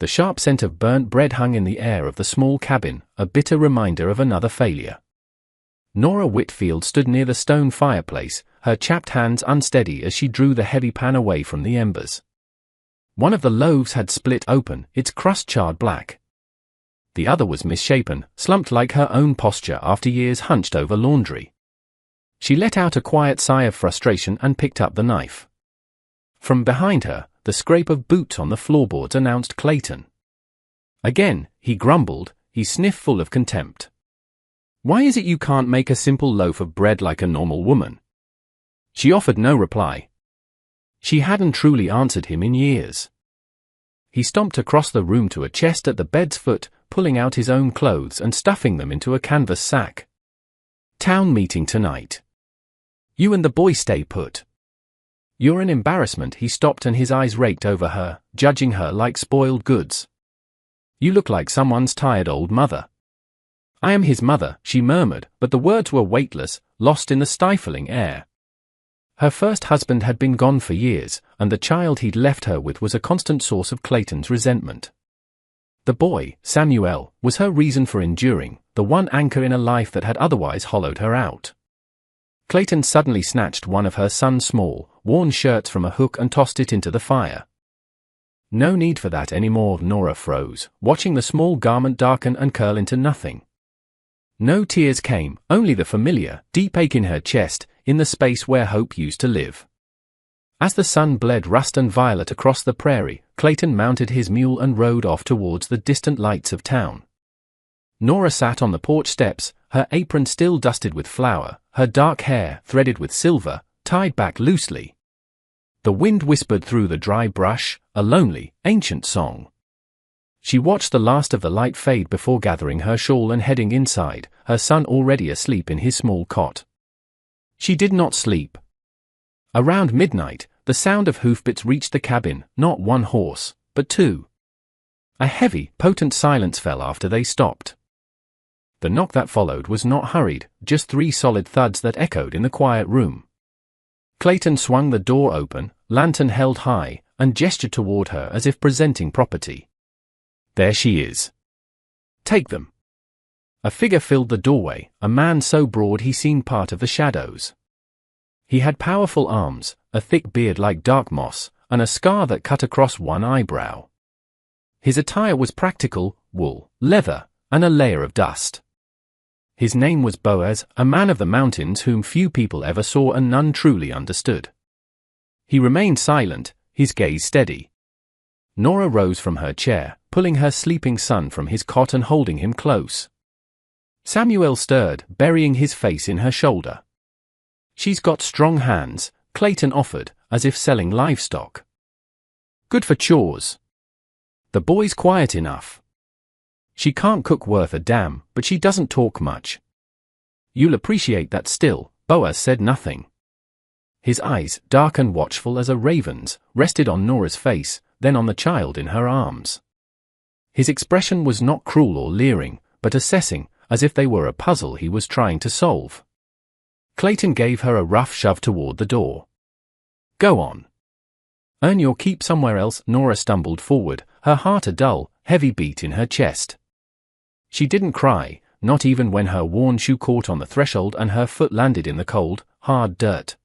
The sharp scent of burnt bread hung in the air of the small cabin, a bitter reminder of another failure. Nora Whitfield stood near the stone fireplace, her chapped hands unsteady as she drew the heavy pan away from the embers. One of the loaves had split open, its crust charred black. The other was misshapen, slumped like her own posture after years hunched over laundry. She let out a quiet sigh of frustration and picked up the knife. From behind her, the scrape of boots on the floorboards announced Clayton. Again, he grumbled, his sniff full of contempt. "Why is it you can't make a simple loaf of bread like a normal woman?" She offered no reply. She hadn't truly answered him in years. He stomped across the room to a chest at the bed's foot, pulling out his own clothes and stuffing them into a canvas sack. "Town meeting tonight. You and the boy stay put. You're an embarrassment." He stopped and his eyes raked over her, judging her like spoiled goods. "You look like someone's tired old mother." "I am his mother," she murmured, but the words were weightless, lost in the stifling air. Her first husband had been gone for years, and the child he'd left her with was a constant source of Clayton's resentment. The boy, Samuel, was her reason for enduring, the one anchor in a life that had otherwise hollowed her out. Clayton suddenly snatched one of her son's small, worn shirts from a hook and tossed it into the fire. No need for that anymore, Nora froze, watching the small garment darken and curl into nothing. No tears came, only the familiar, deep ache in her chest, in the space where hope used to live. As the sun bled rust and violet across the prairie, Clayton mounted his mule and rode off towards the distant lights of town. Nora sat on the porch steps, her apron still dusted with flour, her dark hair, threaded with silver, tied back loosely. The wind whispered through the dry brush, a lonely, ancient song. She watched the last of the light fade before gathering her shawl and heading inside, her son already asleep in his small cot. She did not sleep. Around midnight, the sound of hoofbeats reached the cabin, not one horse, but two. A heavy, potent silence fell after they stopped. The knock that followed was not hurried, just 3 solid thuds that echoed in the quiet room. Clayton swung the door open, lantern held high, and gestured toward her as if presenting property. "There she is. Take them." A figure filled the doorway, a man so broad he seemed part of the shadows. He had powerful arms, a thick beard like dark moss, and a scar that cut across one eyebrow. His attire was practical, wool, leather, and a layer of dust. His name was Boaz, a man of the mountains whom few people ever saw and none truly understood. He remained silent, his gaze steady. Nora rose from her chair, pulling her sleeping son from his cot and holding him close. Samuel stirred, burying his face in her shoulder. "She's got strong hands," Clayton offered, as if selling livestock. "Good for chores. The boy's quiet enough. She can't cook worth a damn, but she doesn't talk much." "You'll appreciate that still." Boaz said nothing. His eyes, dark and watchful as a raven's, rested on Nora's face, then on the child in her arms. His expression was not cruel or leering, but assessing, as if they were a puzzle he was trying to solve. Clayton gave her a rough shove toward the door. "Go on. Earn your keep somewhere else." Nora stumbled forward, her heart a dull, heavy beat in her chest. She didn't cry, not even when her worn shoe caught on the threshold and her foot landed in the cold, hard dirt.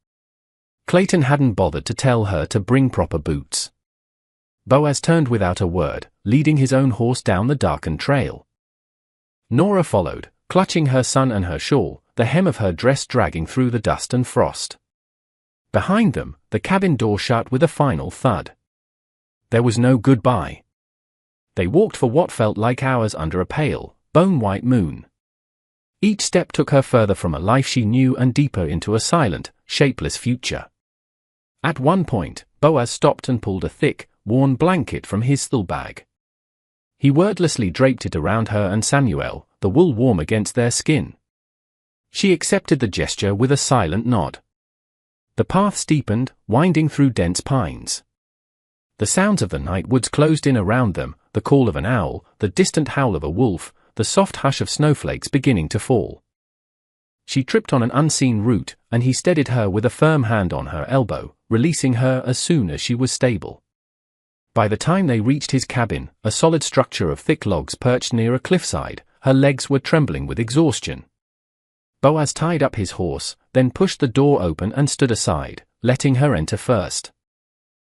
Clayton hadn't bothered to tell her to bring proper boots. Boaz turned without a word, leading his own horse down the darkened trail. Nora followed, clutching her son and her shawl, the hem of her dress dragging through the dust and frost. Behind them, the cabin door shut with a final thud. There was no goodbye. They walked for what felt like hours under a pale, bone-white moon. Each step took her further from a life she knew and deeper into a silent, shapeless future. At one point, Boaz stopped and pulled a thick, worn blanket from his saddle bag. He wordlessly draped it around her and Samuel, the wool warm against their skin. She accepted the gesture with a silent nod. The path steepened, winding through dense pines. The sounds of the night woods closed in around them, the call of an owl, the distant howl of a wolf, the soft hush of snowflakes beginning to fall. She tripped on an unseen root, and he steadied her with a firm hand on her elbow, releasing her as soon as she was stable. By the time they reached his cabin, a solid structure of thick logs perched near a cliffside, her legs were trembling with exhaustion. Boaz tied up his horse, then pushed the door open and stood aside, letting her enter first.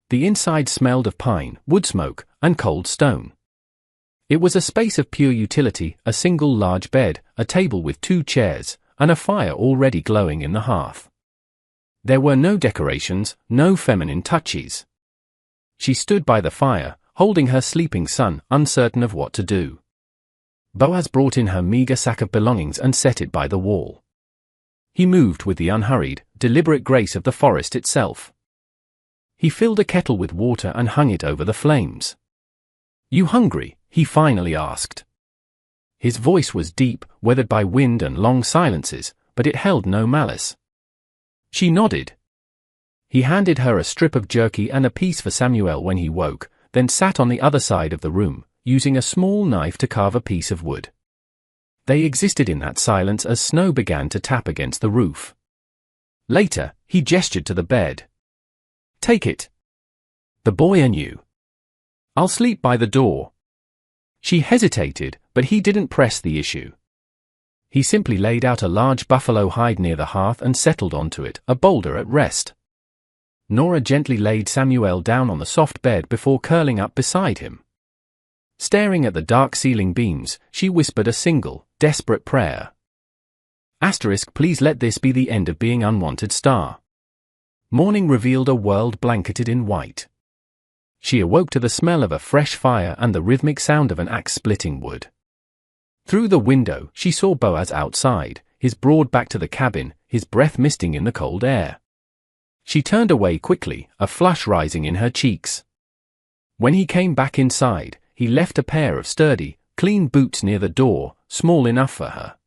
The inside smelled of pine, wood smoke, and cold stone. It was a space of pure utility, a single large bed, a table with 2 chairs, and a fire already glowing in the hearth. There were no decorations, no feminine touches. She stood by the fire, holding her sleeping son, uncertain of what to do. Boaz brought in her meager sack of belongings and set it by the wall. He moved with the unhurried, deliberate grace of the forest itself. He filled a kettle with water and hung it over the flames. "You hungry?" he finally asked. His voice was deep, weathered by wind and long silences, but it held no malice. She nodded. He handed her a strip of jerky and a piece for Samuel when he woke, then sat on the other side of the room, using a small knife to carve a piece of wood. They existed in that silence as snow began to tap against the roof. Later, he gestured to the bed. "Take it. The boy and you. I'll sleep by the door." She hesitated, but he didn't press the issue. He simply laid out a large buffalo hide near the hearth and settled onto it, a boulder at rest. Nora gently laid Samuel down on the soft bed before curling up beside him. Staring at the dark ceiling beams, she whispered a single, desperate prayer. *, please let this be the end of being unwanted star. Morning revealed a world blanketed in white. She awoke to the smell of a fresh fire and the rhythmic sound of an axe splitting wood. Through the window, she saw Boaz outside, his broad back to the cabin, his breath misting in the cold air. She turned away quickly, a flush rising in her cheeks. When he came back inside, he left a pair of sturdy, clean boots near the door, small enough for her.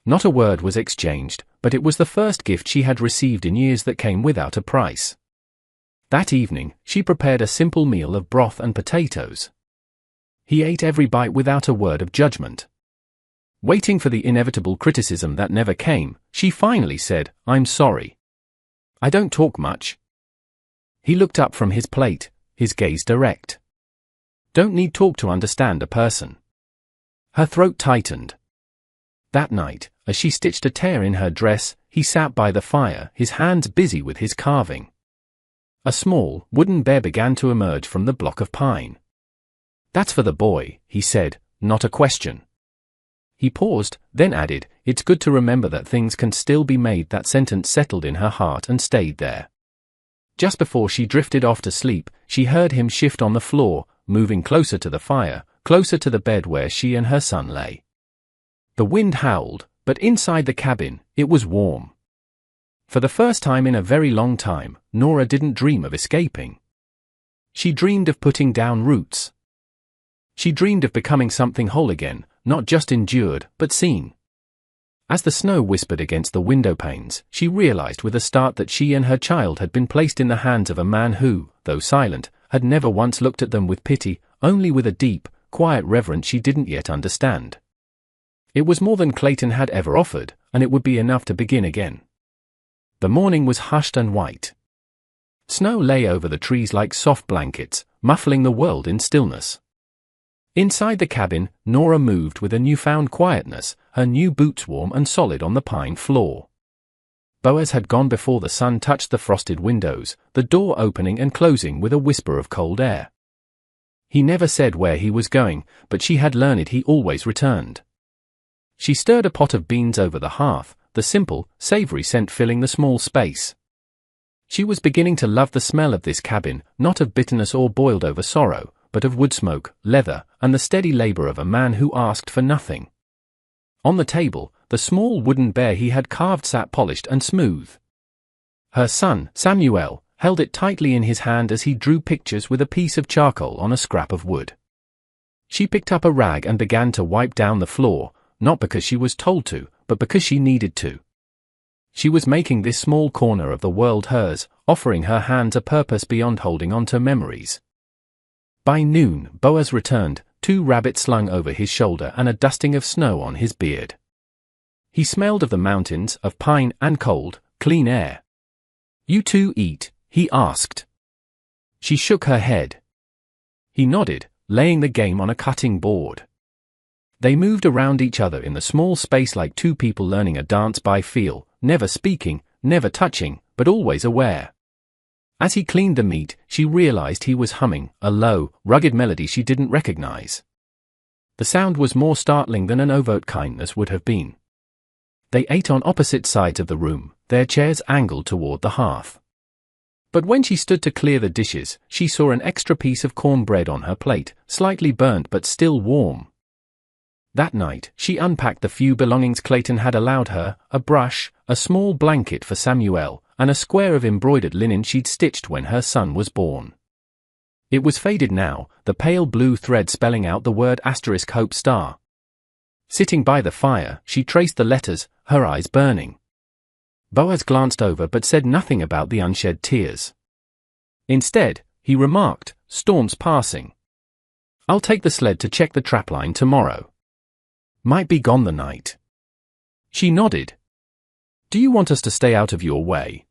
Not a word was exchanged, but it was the first gift she had received in years that came without a price. That evening, she prepared a simple meal of broth and potatoes. He ate every bite without a word of judgment. Waiting for the inevitable criticism that never came, she finally said, "I'm sorry. I don't talk much." He looked up from his plate, his gaze direct. "Don't need talk to understand a person." Her throat tightened. That night, as she stitched a tear in her dress, he sat by the fire, his hands busy with his carving. A small, wooden bear began to emerge from the block of pine. "That's for the boy," he said, not a question. He paused, then added, "It's good to remember that things can still be made." That sentence settled in her heart and stayed there. Just before she drifted off to sleep, she heard him shift on the floor, moving closer to the fire, closer to the bed where she and her son lay. The wind howled, but inside the cabin, it was warm. For the first time in a very long time, Nora didn't dream of escaping. She dreamed of putting down roots. She dreamed of becoming something whole again, not just endured, but seen. As the snow whispered against the window panes, she realized with a start that she and her child had been placed in the hands of a man who, though silent, had never once looked at them with pity, only with a deep, quiet reverence she didn't yet understand. It was more than Clayton had ever offered, and it would be enough to begin again. The morning was hushed and white. Snow lay over the trees like soft blankets, muffling the world in stillness. Inside the cabin, Nora moved with a newfound quietness, her new boots warm and solid on the pine floor. Boaz had gone before the sun touched the frosted windows, the door opening and closing with a whisper of cold air. He never said where he was going, but she had learned he always returned. She stirred a pot of beans over the hearth, the simple, savory scent filling the small space. She was beginning to love the smell of this cabin, not of bitterness or boiled over sorrow, but of wood smoke, leather, and the steady labor of a man who asked for nothing. On the table, the small wooden bear he had carved sat polished and smooth. Her son, Samuel, held it tightly in his hand as he drew pictures with a piece of charcoal on a scrap of wood. She picked up a rag and began to wipe down the floor, not because she was told to, but because she needed to. She was making this small corner of the world hers, offering her hands a purpose beyond holding on to memories. By noon, Boaz returned, 2 rabbits slung over his shoulder and a dusting of snow on his beard. He smelled of the mountains, of pine and cold, clean air. "You two eat?" he asked. She shook her head. He nodded, laying the game on a cutting board. They moved around each other in the small space like two people learning a dance by feel, never speaking, never touching, but always aware. As he cleaned the meat, she realized he was humming a low, rugged melody she didn't recognize. The sound was more startling than an overt kindness would have been. They ate on opposite sides of the room, their chairs angled toward the hearth. But when she stood to clear the dishes, she saw an extra piece of cornbread on her plate, slightly burnt but still warm. That night, she unpacked the few belongings Clayton had allowed her, a brush, a small blanket for Samuel, and a square of embroidered linen she'd stitched when her son was born. It was faded now, the pale blue thread spelling out the word *Hope Star. Sitting by the fire, she traced the letters, her eyes burning. Boaz glanced over but said nothing about the unshed tears. Instead, he remarked, "Storm's passing. I'll take the sled to check the trapline tomorrow. Might be gone the night." She nodded. "Do you want us to stay out of your way?"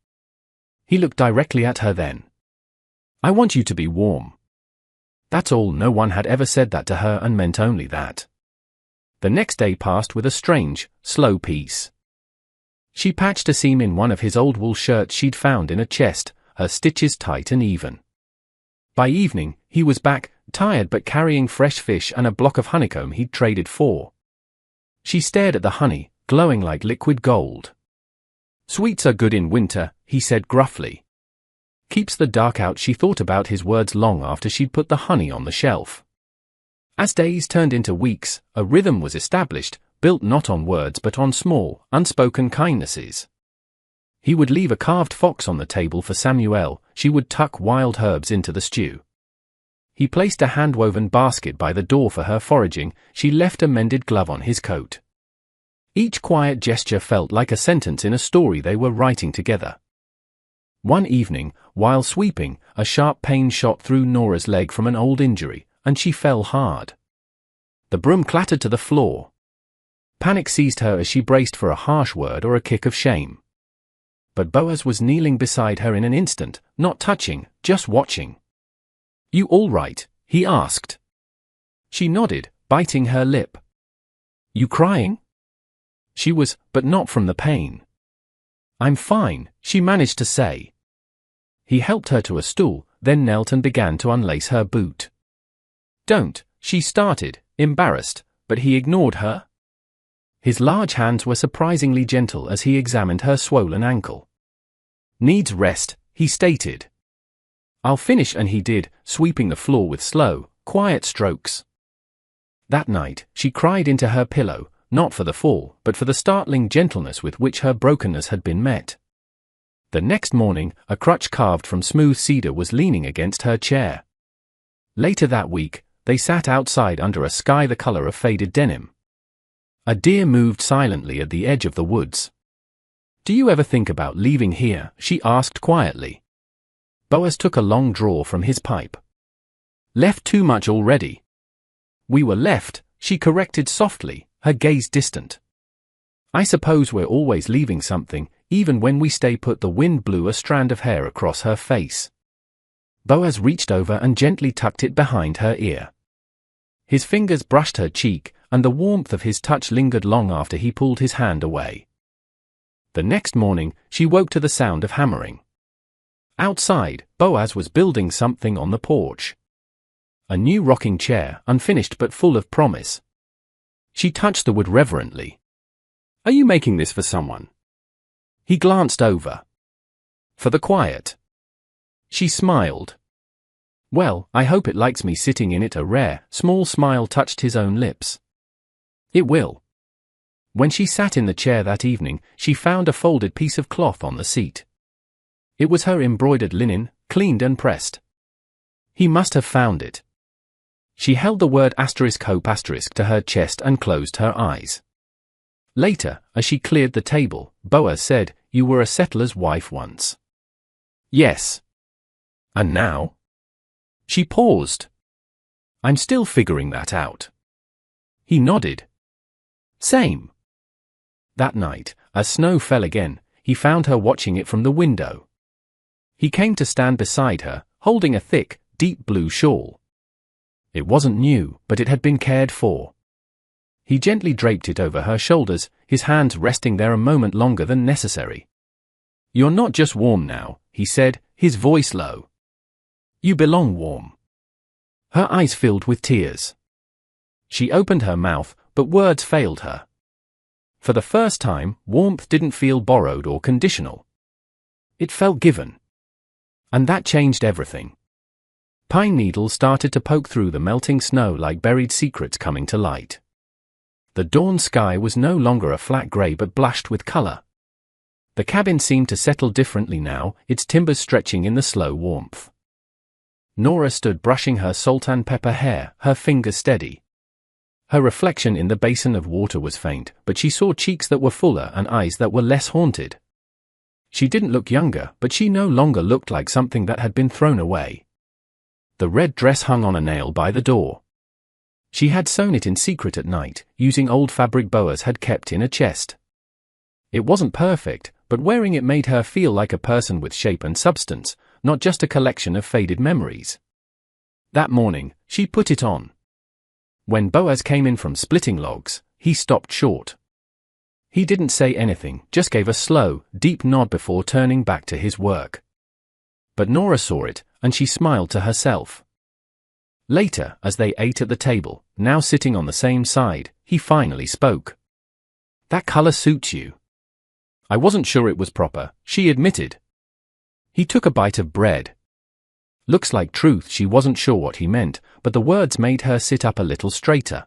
He looked directly at her then. "I want you to be warm." That's all. No one had ever said that to her and meant only that. The next day passed with a strange, slow peace. She patched a seam in one of his old wool shirts she'd found in a chest, her stitches tight and even. By evening, he was back, tired but carrying fresh fish and a block of honeycomb he'd traded for. She stared at the honey, glowing like liquid gold. "Sweets are good in winter," he said gruffly. "Keeps the dark out." She thought about his words long after she'd put the honey on the shelf. As days turned into weeks, a rhythm was established, built not on words but on small, unspoken kindnesses. He would leave a carved fox on the table for Samuel, she would tuck wild herbs into the stew. He placed a hand-woven basket by the door for her foraging, she left a mended glove on his coat. Each quiet gesture felt like a sentence in a story they were writing together. One evening, while sweeping, a sharp pain shot through Nora's leg from an old injury, and she fell hard. The broom clattered to the floor. Panic seized her as she braced for a harsh word or a kick of shame. But Boaz was kneeling beside her in an instant, not touching, just watching. "You all right?" he asked. She nodded, biting her lip. "You crying?" She was, but not from the pain. "I'm fine," she managed to say. He helped her to a stool, then knelt and began to unlace her boot. "Don't," she started, embarrassed, but he ignored her. His large hands were surprisingly gentle as he examined her swollen ankle. "Needs rest," he stated. "I'll finish," and he did, sweeping the floor with slow, quiet strokes. That night, she cried into her pillow, not for the fall, but for the startling gentleness with which her brokenness had been met. The next morning, a crutch carved from smooth cedar was leaning against her chair. Later that week, they sat outside under a sky the color of faded denim. A deer moved silently at the edge of the woods. "Do you ever think about leaving here?" she asked quietly. Boaz took a long draw from his pipe. "Left too much already." "We were left," she corrected softly, her gaze distant. "I suppose we're always leaving something, even when we stay put." The wind blew a strand of hair across her face. Boaz reached over and gently tucked it behind her ear. His fingers brushed her cheek, and the warmth of his touch lingered long after he pulled his hand away. The next morning, she woke to the sound of hammering. Outside, Boaz was building something on the porch. A new rocking chair, unfinished but full of promise. She touched the wood reverently. "Are you making this for someone?" He glanced over. "For the quiet." She smiled. "Well, I hope it likes me sitting in it." A rare, small smile touched his own lips. "It will." When she sat in the chair that evening, she found a folded piece of cloth on the seat. It was her embroidered linen, cleaned and pressed. He must have found it. She held the word *Hope* to her chest and closed her eyes. Later, as she cleared the table, Boaz said, "You were a settler's wife once." "Yes." "And now?" She paused. "I'm still figuring that out." He nodded. "Same." That night, as snow fell again, he found her watching it from the window. He came to stand beside her, holding a thick, deep blue shawl. It wasn't new, but it had been cared for. He gently draped it over her shoulders, his hands resting there a moment longer than necessary. "You're not just warm now," he said, his voice low. "You belong warm." Her eyes filled with tears. She opened her mouth, but words failed her. For the first time, warmth didn't feel borrowed or conditional. It felt given. And that changed everything. Pine needles started to poke through the melting snow like buried secrets coming to light. The dawn sky was no longer a flat gray but blushed with color. The cabin seemed to settle differently now, its timbers stretching in the slow warmth. Nora stood brushing her salt and pepper hair, her fingers steady. Her reflection in the basin of water was faint, but she saw cheeks that were fuller and eyes that were less haunted. She didn't look younger, but she no longer looked like something that had been thrown away. The red dress hung on a nail by the door. She had sewn it in secret at night, using old fabric Boaz had kept in a chest. It wasn't perfect, but wearing it made her feel like a person with shape and substance, not just a collection of faded memories. That morning, she put it on. When Boaz came in from splitting logs, he stopped short. He didn't say anything, just gave a slow, deep nod before turning back to his work. But Nora saw it, and she smiled to herself. Later, as they ate at the table, now sitting on the same side, he finally spoke. "That color suits you." "I wasn't sure it was proper," she admitted. He took a bite of bread. Looks like truth. She wasn't sure what he meant, but the words made her sit up a little straighter.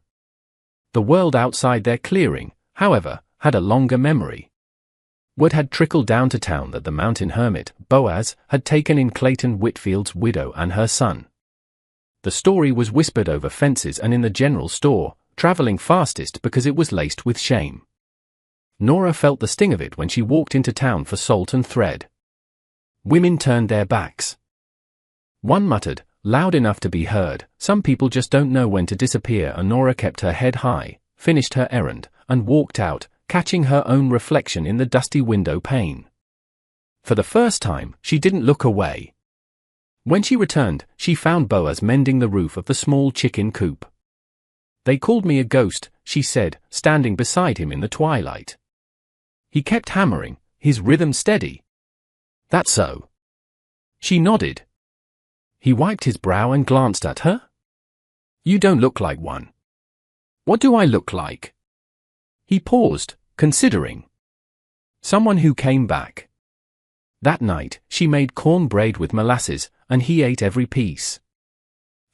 The world outside their clearing, however, had a longer memory. Word had trickled down to town that the mountain hermit, Boaz, had taken in Clayton Whitfield's widow and her son. The story was whispered over fences and in the general store, traveling fastest because it was laced with shame. Nora felt the sting of it when she walked into town for salt and thread. Women turned their backs. One muttered, loud enough to be heard, "Some people just don't know when to disappear," and Nora kept her head high, finished her errand, and walked out, catching her own reflection in the dusty window pane. For the first time, she didn't look away. When she returned, she found Boaz mending the roof of the small chicken coop. "They called me a ghost," she said, standing beside him in the twilight. He kept hammering, his rhythm steady. "That so?" She nodded. He wiped his brow and glanced at her. "You don't look like one." "What do I look like?" He paused, considering. "Someone who came back." That night, she made cornbread with molasses, and he ate every piece.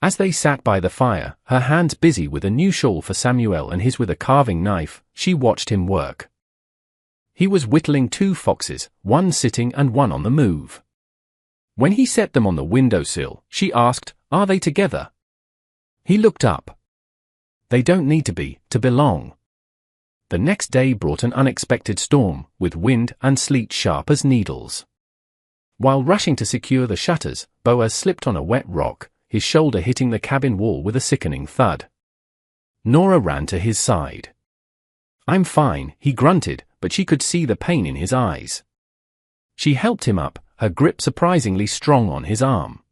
As they sat by the fire, her hands busy with a new shawl for Samuel and his with a carving knife, she watched him work. He was whittling 2 foxes, one sitting and one on the move. When he set them on the windowsill, she asked, "Are they together?" He looked up. "They don't need to be, to belong." The next day brought an unexpected storm, with wind and sleet sharp as needles. While rushing to secure the shutters, Boaz slipped on a wet rock, his shoulder hitting the cabin wall with a sickening thud. Nora ran to his side. "I'm fine," he grunted, but she could see the pain in his eyes. She helped him up, her grip surprisingly strong on his arm.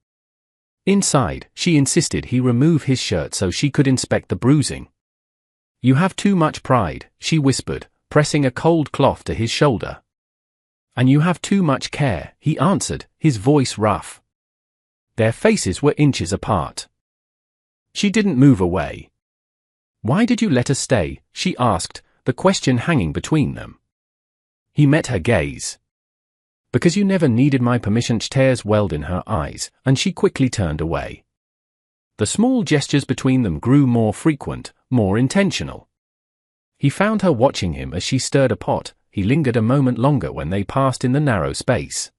Inside, she insisted he remove his shirt so she could inspect the bruising. "You have too much pride," she whispered, pressing a cold cloth to his shoulder. "And you have too much care," he answered, his voice rough. Their faces were inches apart. She didn't move away. "Why did you let us stay?" she asked, the question hanging between them. He met her gaze. "Because you never needed my permission." Tears welled in her eyes, and she quickly turned away. The small gestures between them grew more frequent, more intentional. He found her watching him as she stirred a pot. He lingered a moment longer when they passed in the narrow space.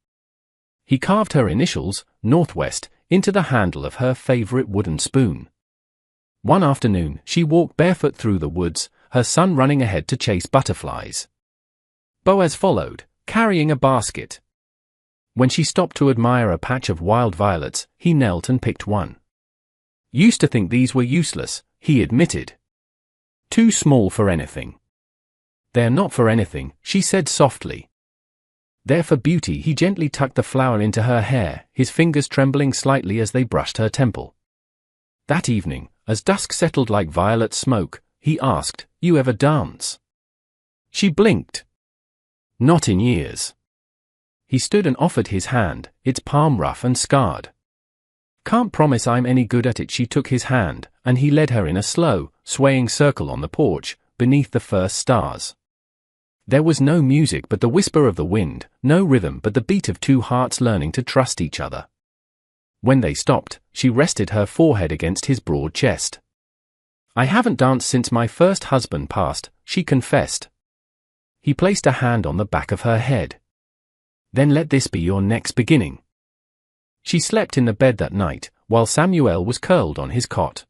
He carved her initials, Northwest, into the handle of her favorite wooden spoon. One afternoon, she walked barefoot through the woods, her son running ahead to chase butterflies. Boaz followed, carrying a basket. When she stopped to admire a patch of wild violets, he knelt and picked one. "Used to think these were useless," he admitted. "Too small for anything." "They're not for anything," she said softly. "They're for beauty." He gently tucked the flower into her hair, his fingers trembling slightly as they brushed her temple. That evening, as dusk settled like violet smoke, he asked, "You ever dance?" She blinked. "Not in years." He stood and offered his hand, its palm rough and scarred. "Can't promise I'm any good at it." She took his hand, and he led her in a slow, swaying circle on the porch, beneath the first stars. There was no music but the whisper of the wind, no rhythm but the beat of two hearts learning to trust each other. When they stopped, she rested her forehead against his broad chest. "I haven't danced since my first husband passed," she confessed. He placed a hand on the back of her head. "Then let this be your next beginning." She slept in the bed that night, while Samuel was curled on his cot.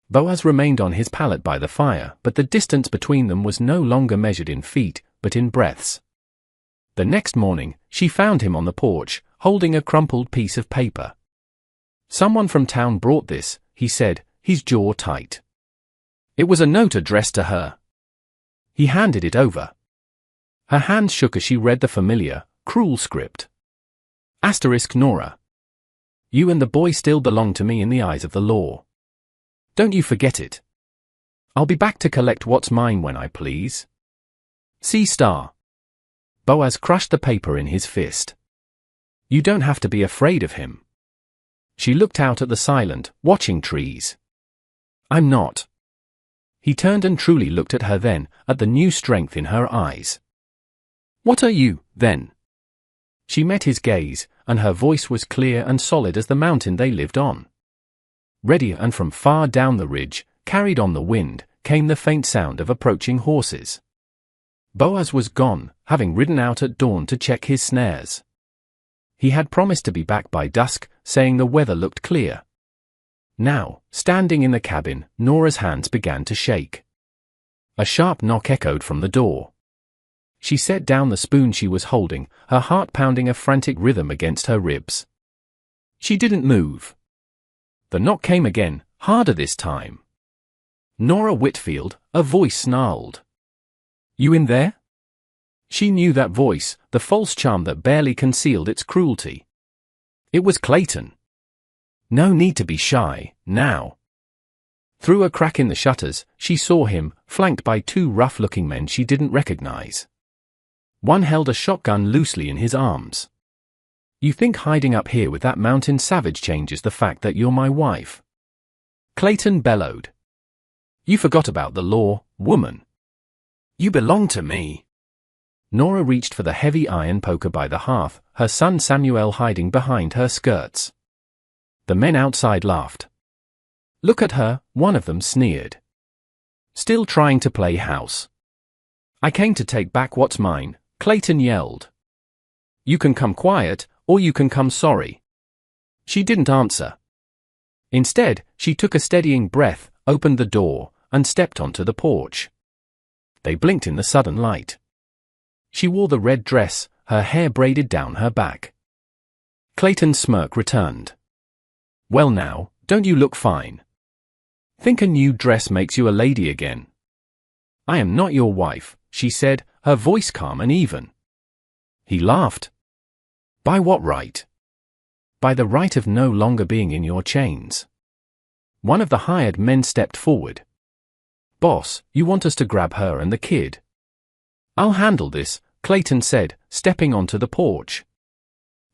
Boaz remained on his pallet by the fire, but the distance between them was no longer measured in feet, but in breaths. The next morning, she found him on the porch, holding a crumpled piece of paper. "Someone from town brought this," he said, his jaw tight. It was a note addressed to her. He handed it over. Her hands shook as she read the familiar, cruel script. * Nora. You and the boy still belong to me in the eyes of the law. Don't you forget it. I'll be back to collect what's mine when I please. C*. Boaz crushed the paper in his fist. You don't have to be afraid of him. She looked out at the silent, watching trees. I'm not. He turned and truly looked at her then, at the new strength in her eyes. What are you, then? She met his gaze, and her voice was clear and solid as the mountain they lived on. Ready, and from far down the ridge, carried on the wind, came the faint sound of approaching horses. Boaz was gone, having ridden out at dawn to check his snares. He had promised to be back by dusk, saying the weather looked clear. Now, standing in the cabin, Nora's hands began to shake. A sharp knock echoed from the door. She set down the spoon she was holding, her heart pounding a frantic rhythm against her ribs. She didn't move. The knock came again, harder this time. Nora Whitfield, a voice snarled. You in there? She knew that voice, the false charm that barely concealed its cruelty. It was Clayton. No need to be shy, now. Through a crack in the shutters, she saw him, flanked by two rough-looking men she didn't recognize. One held a shotgun loosely in his arms. You think hiding up here with that mountain savage changes the fact that you're my wife? Clayton bellowed. You forgot about the law, woman. You belong to me. Nora reached for the heavy iron poker by the hearth, her son Samuel hiding behind her skirts. The men outside laughed. Look at her, one of them sneered. Still trying to play house. I came to take back what's mine, Clayton yelled. You can come quiet, or you can come sorry. She didn't answer. Instead, she took a steadying breath, opened the door, and stepped onto the porch. They blinked in the sudden light. She wore the red dress, her hair braided down her back. Clayton's smirk returned. Well now, don't you look fine? Think a new dress makes you a lady again? I am not your wife, she said, her voice calm and even. He laughed. By what right? By the right of no longer being in your chains. One of the hired men stepped forward. Boss, you want us to grab her and the kid? I'll handle this, Clayton said, stepping onto the porch.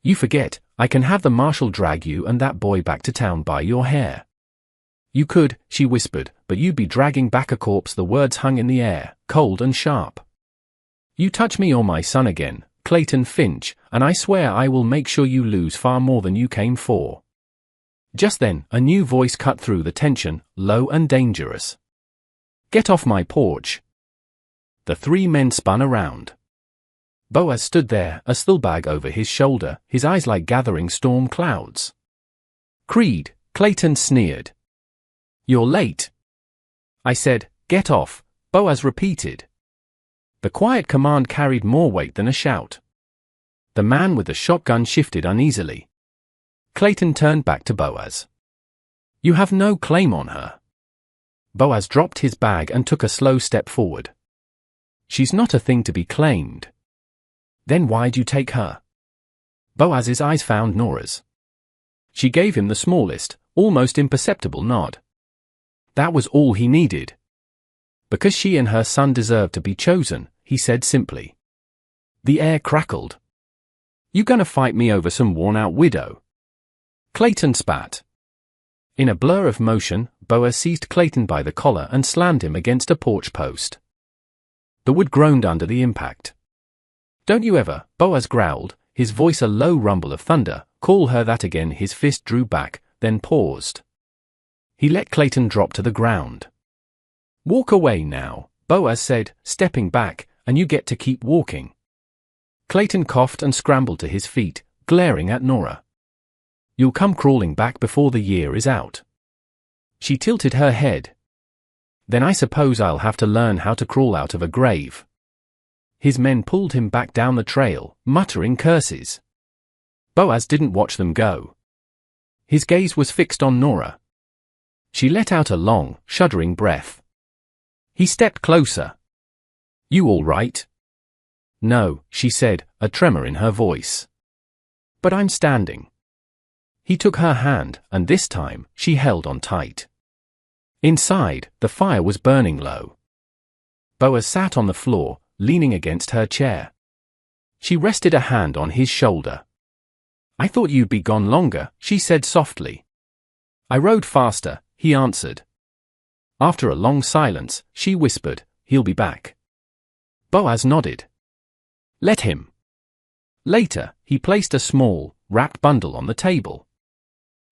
You forget, I can have the marshal drag you and that boy back to town by your hair. You could, she whispered, but you'd be dragging back a corpse. The words hung in the air, cold and sharp. You touch me or my son again, Clayton Finch, and I swear I will make sure you lose far more than you came for. Just then, a new voice cut through the tension, low and dangerous. Get off my porch. The three men spun around. Boaz stood there, a steel bag over his shoulder, his eyes like gathering storm clouds. Creed, Clayton sneered. You're late. I said, get off, Boaz repeated. The quiet command carried more weight than a shout. The man with the shotgun shifted uneasily. Clayton turned back to Boaz. You have no claim on her. Boaz dropped his bag and took a slow step forward. She's not a thing to be claimed. Then why'd you take her? Boaz's eyes found Nora's. She gave him the smallest, almost imperceptible nod. That was all he needed. Because she and her son deserved to be chosen, he said simply. The air crackled. You gonna fight me over some worn-out widow? Clayton spat. In a blur of motion, Boaz seized Clayton by the collar and slammed him against a porch post. The wood groaned under the impact. Don't you ever, Boaz growled, his voice a low rumble of thunder, call her that again. His fist drew back, then paused. He let Clayton drop to the ground. Walk away now, Boaz said, stepping back, and you get to keep walking. Clayton coughed and scrambled to his feet, glaring at Nora. You'll come crawling back before the year is out. She tilted her head. Then I suppose I'll have to learn how to crawl out of a grave. His men pulled him back down the trail, muttering curses. Boaz didn't watch them go. His gaze was fixed on Nora. She let out a long, shuddering breath. He stepped closer. You all right? No, she said, a tremor in her voice. But I'm standing. He took her hand, and this time, she held on tight. Inside, the fire was burning low. Boaz sat on the floor, leaning against her chair. She rested a hand on his shoulder. I thought you'd be gone longer, she said softly. I rode faster, he answered. After a long silence, she whispered, he'll be back. Boaz nodded. Let him. Later, he placed a small, wrapped bundle on the table.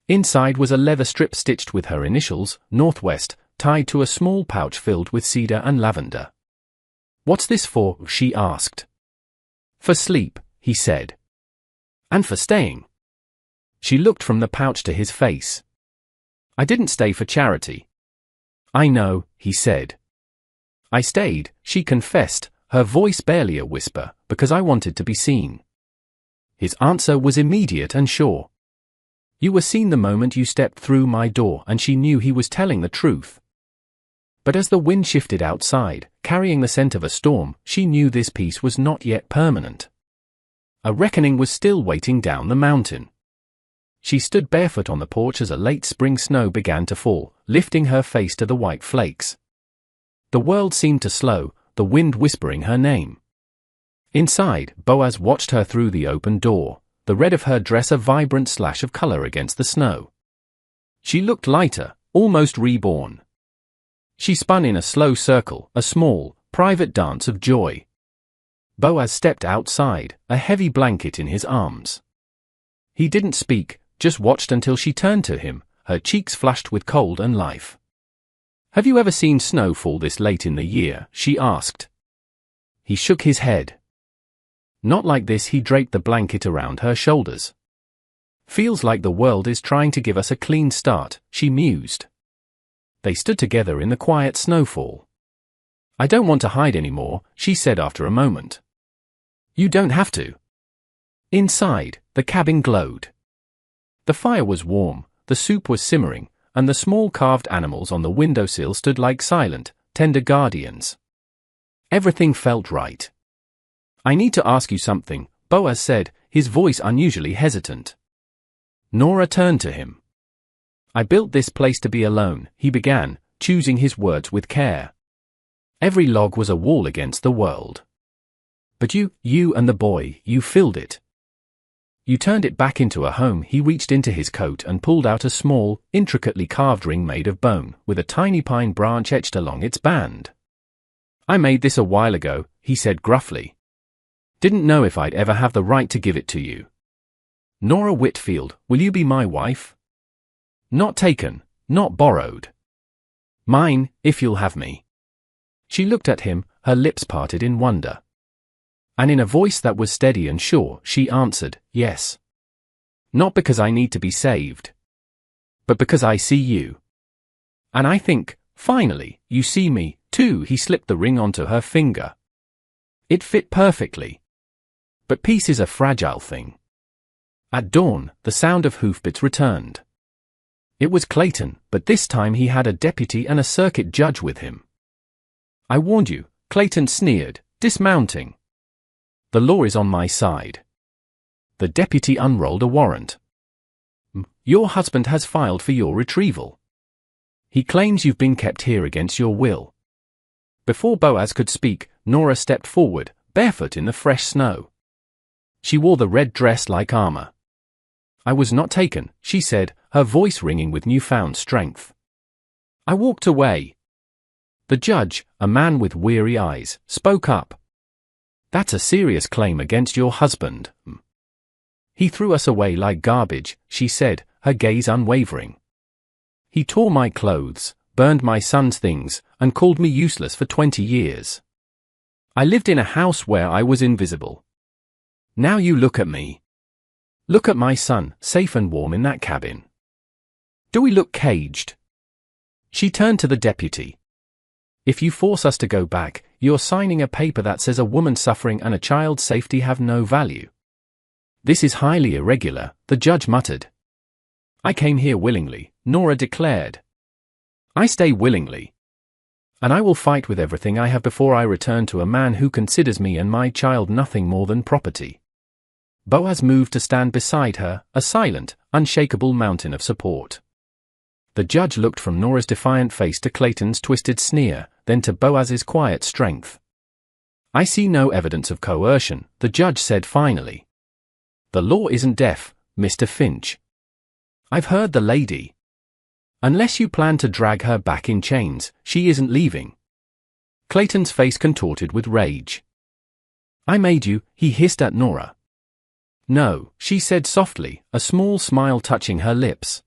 Inside was a leather strip stitched with her initials, Northwest, tied to a small pouch filled with cedar and lavender. What's this for? She asked. For sleep, he said. And for staying. She looked from the pouch to his face. I didn't stay for charity. I know, he said. I stayed, she confessed, her voice barely a whisper, because I wanted to be seen. His answer was immediate and sure. You were seen the moment you stepped through my door, and she knew he was telling the truth. But as the wind shifted outside, carrying the scent of a storm, she knew this peace was not yet permanent. A reckoning was still waiting down the mountain. She stood barefoot on the porch as a late spring snow began to fall, lifting her face to the white flakes. The world seemed to slow, the wind whispering her name. Inside, Boaz watched her through the open door, the red of her dress a vibrant slash of color against the snow. She looked lighter, almost reborn. She spun in a slow circle, a small, private dance of joy. Boaz stepped outside, a heavy blanket in his arms. He didn't speak, just watched until she turned to him, her cheeks flushed with cold and life. Have you ever seen snow fall this late in the year? She asked. He shook his head. Not like this. He draped the blanket around her shoulders. Feels like the world is trying to give us a clean start, she mused. They stood together in the quiet snowfall. I don't want to hide anymore, she said after a moment. You don't have to. Inside, the cabin glowed. The fire was warm, the soup was simmering, and the small carved animals on the windowsill stood like silent, tender guardians. Everything felt right. I need to ask you something, Boaz said, his voice unusually hesitant. Nora turned to him. I built this place to be alone, he began, choosing his words with care. Every log was a wall against the world. But you and the boy, you filled it. You turned it back into a home. He reached into his coat and pulled out a small, intricately carved ring made of bone, with a tiny pine branch etched along its band. I made this a while ago, he said gruffly. Didn't know if I'd ever have the right to give it to you. Nora Whitfield, will you be my wife? Not taken, not borrowed. Mine, if you'll have me. She looked at him, her lips parted in wonder. And in a voice that was steady and sure, she answered, yes. Not because I need to be saved, but because I see you. And I think, finally, you see me, too. He slipped the ring onto her finger. It fit perfectly. But peace is a fragile thing. At dawn, the sound of hoofbeats returned. It was Clayton, but this time he had a deputy and a circuit judge with him. I warned you, Clayton sneered, dismounting. The law is on my side. The deputy unrolled a warrant. Your husband has filed for your retrieval. He claims you've been kept here against your will. Before Boaz could speak, Nora stepped forward, barefoot in the fresh snow. She wore the red dress like armor. I was not taken, she said, her voice ringing with newfound strength. I walked away. The judge, a man with weary eyes, spoke up. That's a serious claim against your husband. He threw us away like garbage, she said, her gaze unwavering. He tore my clothes, burned my son's things, and called me useless for 20 years. I lived in a house where I was invisible. Now you look at me. Look at my son, safe and warm in that cabin. Do we look caged? She turned to the deputy. If you force us to go back, you're signing a paper that says a woman's suffering and a child's safety have no value. This is highly irregular, the judge muttered. I came here willingly, Nora declared. I stay willingly. And I will fight with everything I have before I return to a man who considers me and my child nothing more than property. Boaz moved to stand beside her, a silent, unshakable mountain of support. The judge looked from Nora's defiant face to Clayton's twisted sneer, then to Boaz's quiet strength. I see no evidence of coercion, the judge said finally. The law isn't deaf, Mr. Finch. I've heard the lady. Unless you plan to drag her back in chains, she isn't leaving. Clayton's face contorted with rage. I made you, he hissed at Nora. No, she said softly, a small smile touching her lips.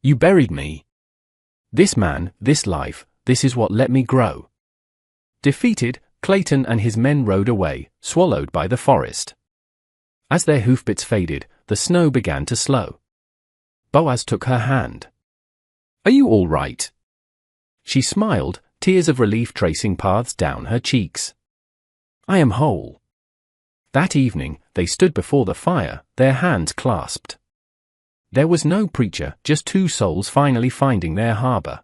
You buried me. This man, this life, this is what let me grow. Defeated, Clayton and his men rode away, swallowed by the forest. As their hoofbeats faded, the snow began to slow. Boaz took her hand. Are you all right? She smiled, tears of relief tracing paths down her cheeks. I am whole. That evening, they stood before the fire, their hands clasped. There was no preacher, just two souls finally finding their harbor.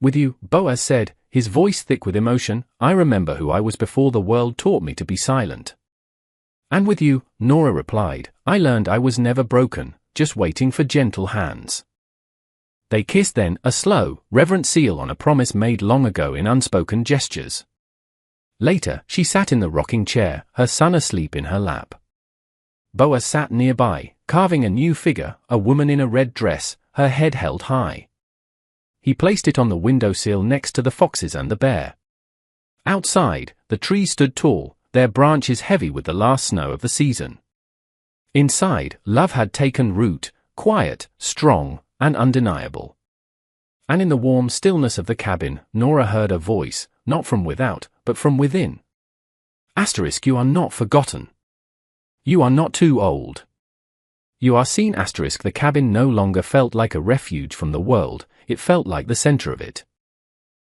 With you, Boaz said, his voice thick with emotion, I remember who I was before the world taught me to be silent. And with you, Nora replied, I learned I was never broken, just waiting for gentle hands. They kissed then, a slow, reverent seal on a promise made long ago in unspoken gestures. Later, she sat in the rocking chair, her son asleep in her lap. Boaz sat nearby, carving a new figure, a woman in a red dress, her head held high. He placed it on the windowsill next to the foxes and the bear. Outside, the trees stood tall, their branches heavy with the last snow of the season. Inside, love had taken root, quiet, strong, and undeniable. And in the warm stillness of the cabin, Nora heard a voice, not from without, but from within. Asterisk, you are not forgotten. You are not too old. You are seen. Asterisk, the cabin no longer felt like a refuge from the world, it felt like the center of it.